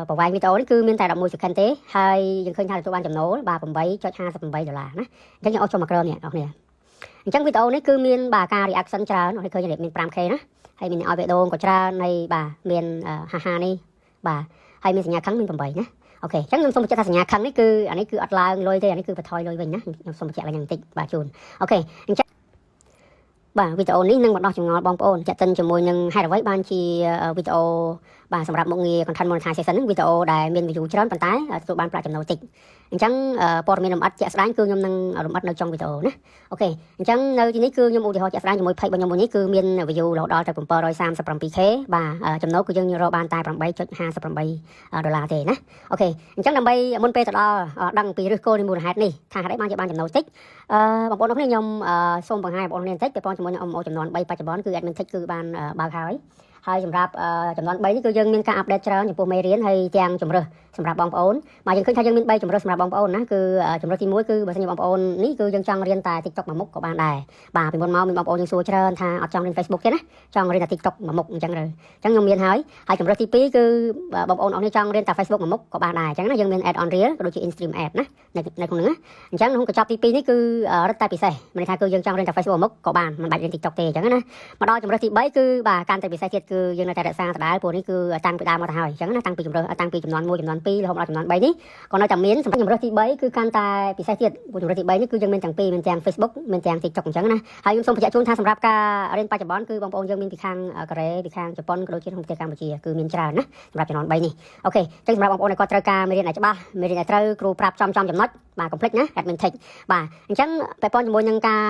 ប្រវែងវីដេអូនេះគឺមានតែ11 second ទេហើយយើងឃើញថាទទួលបានចំណូលបាទ$8.58ដុល្លារណាអញ្ចឹងយើងអត់ចូលមកក្រមនេះបងប្អូនអញ្ចឹងវីដេអូនេះគឺមានបាទការ reaction ច្រើនបងប្អូនឃើញមាន 5K ណាហើយមានឲ្យបេះដូងក៏ច្រើនហើយបាទមានហានេះបាទហើយមានសញ្ញាខឹងមាន8ណាអូខេអញ្ចឹងខ្ញុំសូមបញ្ជាក់ថាសញ្ញាខឹងនេះគឺអានេះគឺអត់ឡើងលុយទេអានេះគឺបន្ថយលុយវិញណាខ្ញុំសូមបញ្ជាក់ឡើងយ៉ាងបន្តិចបាទជូនអូខេអញ្ចឹងបាទវីដេអូនេះនឹងបណ្ដោះចម្ងល់បងប្អូនចាក់ទិនជាមួយនឹងហេតុអ្វីបានជាវីដេអូបាទសម្រាប់មុខងារ content monetization ហ្នឹងវីដេអូដែលមាន view ច្រើនប៉ុន្តែទទួលបានប្រាក់ចំណូលតិចអញ្ចឹងព័ត៌មានលម្អិតជាក់ស្ដែងគឺខ្ញុំនឹងលម្អិតនៅtrongវីដេអូណាអូខេអញ្ចឹងនៅទីនេះគឺខ្ញុំឧទាហរណ៍ជាក់ស្ដែងជាមួយ page របស់ខ្ញុំមួយនេះគឺមាន view រហូតដល់ទៅ 737K បាទចំណូលគឺយើងរកបានតែ$8.58ដុល្លារទេណាអូខេអញ្ចឹងដើម្បីមុនពេលទៅដល់ដឹងពីឫសគល់នៃមូលហេតុនេះថាហេតុអីបានជាបានចំណូលតិចបងប្អូនគ្នាខ្ញុំសូមបង្ហាញបងប្អូនគ្នាបន្តិចពាក់ព័ន្ធជាមួយនឹង MMO ចំនួន3បច្ចុប្បន្នគឺ admin tick គឺបានបើកហើយសម្រាប់ចំនួន3នេះគឺយើងមានការអាប់ដេតច្រើនចំពោះមេរៀនហើយទាំងជំរើសសម្រាប់បងប្អូនបាទយើងឃើញថាយើងមាន3ជំរើសសម្រាប់បងប្អូនណាគឺជំរើសទី1គឺបើសិនជាបងប្អូននេះគឺយើងចង់រៀនតែ TikTok មួយមុខក៏បានដែរបាទពីមុនមកមានបងប្អូនយើងសួរច្រើនថាអត់ចង់រៀន Facebook ទេណាចង់រៀនតែ TikTok មួយមុខអញ្ចឹងខ្ញុំមានហើយជំរើសទី2គឺបងប្អូនអរគ្នាចង់រៀនតែ Facebook មួយមុខក៏បានដែរអញ្ចឹងណាយើងមាន add on reel ក៏ដូចជា in stream ad ណានៅក្នុងហ្នឹងណាអញ្ចឹងក្នុងកញ្ចប់ទី2នេះគឺរឹតតែពិសេសមានន័យថាគឺយើងចង់រៀនតែ Facebook មួយមុខក៏បានមិនបាច់រៀន TikTok ទេអញ្ចឹងណាមកដល់ជំរើសទី3គឺបាទកាន់តែពិសេសទៀតគឺយើងនៅតែរក្សាដដែលព្រោះនេះគឺតាំងពីដើមមកទៅហើយអញ្ចឹងណាតាំងពីជំរើសតាំងពីចំនួន1ចំនួន2រហូតដល់ចំនួន3នេះក៏នៅតែមានសម្រាប់ជំរើសទី3គឺកាន់តែពិសេសទៀតព្រោះជំរើសទី3នេះគឺយើងមានទាំងពីរមានទាំង Facebook មានទាំង TikTok អញ្ចឹងណាហើយខ្ញុំសូមបញ្ជាក់ជូនថាសម្រាប់ការរៀនបច្ចុប្បន្នគឺបងប្អូនយើងមានពីខាងកូរ៉េពីខាងជប៉ុនក៏ដូចជាក្នុងប្រទេសកម្ពុជាគឺមានច្រើនណាសម្រាប់ចំនួន3នេះអូខេអញ្ចឹងសម្រាប់បងប្អូនដែលគាត់ត្រូវការមេរៀនឲ្យច្បាស់មេរៀនឲ្យត្រូវគ្រូប្រាប់ចំចំណុចបាទ complete ណា admin tick បាទអញ្ចឹងពាក់ព័ន្ធជាមួយនឹងការ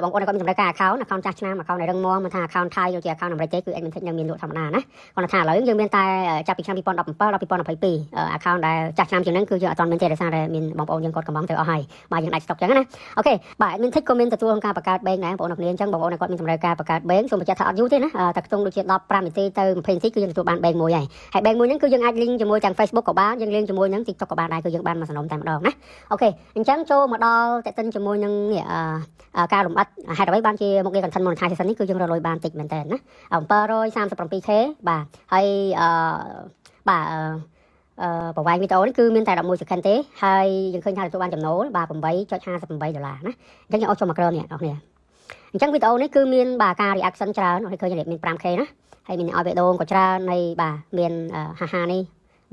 បងប្អូនដែលគាត់មានតម្រូវការ account ចាស់ឆ្នាំ account ដែលរឹងមាំមិនថា account Thai ឬជា account អាមេរិកទេគឺ admin tick នឹងមានលក់ធម្មតាណាគាត់ថាឥឡូវយើងមានតែចាប់ពីឆ្នាំ2017ដល់2022 account ដែលចាស់ឆ្នាំជាងហ្នឹងគឺយើងអត់ទាន់មានទេដោយសារតែមានបងប្អូនយើងគាត់កំងទៅអស់ហើយបាទយើងដាច់ stock ចឹងណាអូខេបាទ admin tick ក៏មានទទួលក្នុងការបង្កើត bank ដែរបងប្អូនគ្នាអញ្ចឹងបងប្អូនគាត់មានតម្រូវការបង្កើត bank សូមបញ្ជាក់ថាអត់យូរទេណាតែខ្ទង់ដូចជា15នាទីទៅ20នាទីគឺយើងទទួលបាន bank មួយហើយ bank មួយហ្នឹងគឺយើងអាច link ជាមួយទាំង Facebook ក៏បានយើង link ជាមួយនឹង TikTok ក៏បានដែរគឺយើងបានមកសំណុំតែម្ដងណាអូខេអញ្ចឹងចូលមកដល់តេតិនជាមួយនឹងការលំអិតហេតុអ្វីបានជាមុខងារ content monetization នេះគឺយើងរកលុយបានតិចមែនតើណា 737K បាទហើយបាទប្រវែងវីដេអូនេះគឺមានតែ11 second ទេហើយយើងឃើញថាទទួលបានចំណូលបាទ$8.58ដុល្លារណាអញ្ចឹងយើងអត់ចូលមកក្រមនេះបងប្អូនអញ្ចឹងវីដេអូនេះគឺមានបាទការ reaction ច្រើនបងប្អូនឃើញមាន 5K ណាហើយមានឲ្យបេះដូងក៏ច្រើនហើយបាទមានហានេះ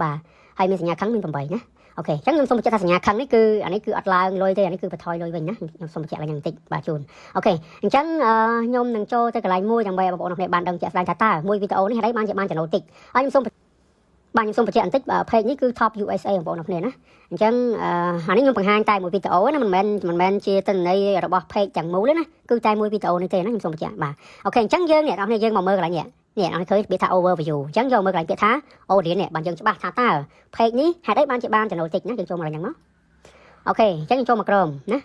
បាទហើយមានសញ្ញាខឹងមាន8ណាអូខេអញ្ចឹងខ្ញុំសូមបញ្ជាក់ថាសញ្ញាខឹងនេះគឺអានេះគឺអត់ឡើងលុយទេអានេះគឺបន្ថយលុយវិញណាខ្ញុំសូមបញ្ជាក់ឡើងយ៉ាងបន្តិចបាទជូនអូខេអញ្ចឹងខ្ញុំនឹងចូលទៅកន្លែងមួយដើម្បីបងប្អូនគ្នាបានដឹងជាក់ស្ដែងថាតើមួយវីដេអូនេះហេតុអីបានជាបានចំណូលតិចហើយខ្ញុំសូមបញ្ជាក់បន្តិចpage នេះគឺ top USA បងប្អូនគ្នាណាអញ្ចឹងអានេះខ្ញុំបង្ហាញតែមួយវីដេអូណាមិនមែនជាទិន្នន័យរបស់ page ទាំងមូលទេណាគឺតែមួយវីដេអូនេះទេណាខ្ញុំសូមបញ្ជាក់បាទអូខេអញ្ចឹងយើងអ្នកនរគ្នាយើងមកមើលកន្លែងនេះអរឃើញពាក្យថា overview អញ្ចឹងយកមើលកន្លែងពាក្យថា audience នេះបានយើងច្បាស់ថាតើ page នេះហេតុអីបានជាបានចំណូលតិចណាយើងចូលមកកន្លែងហ្នឹងមកអូខេអញ្ចឹងយើងចូលមកក្រមណា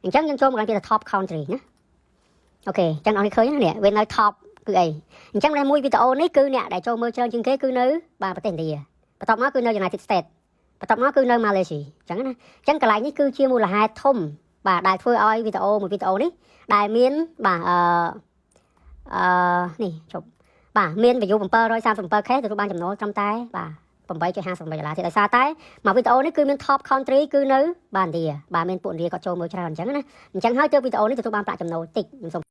អញ្ចឹងយើងចូលមកកន្លែងពាក្យថា top country ណាអូខេអញ្ចឹងអរឃើញណានេះវានៅ top គឺអីអញ្ចឹងមួយវីដេអូនេះគឺអ្នកដែលចូលមើលច្រើនជាងគេគឺនៅបាទប្រទេសឥណ្ឌាបន្ទាប់មកគឺនៅ United States បន្ទាប់មកគឺនៅ Malaysia អញ្ចឹងណាអញ្ចឹងកន្លែងនេះគឺជាមូលហេតុធំបាទដែលធ្វើឲ្យវីដេអូមួយវីដេអូនេះដែលមានបាទនេះជប់បាទមាន view 737K ទទួលបានចំណូលត្រឹមតែបាទ$8.58ដុល្លារទេដោយសារតែមកវីដេអូនេះគឺមាន top country គឺនៅបាទឥណ្ឌាបាទមានពួកឥណ្ឌាគាត់ចូលមើលច្រើនអញ្ចឹងណាអញ្ចឹងហើយទើបវីដេអូនេះទទួលបានប្រាក់ចំណូលតិចខ្ញុំសូម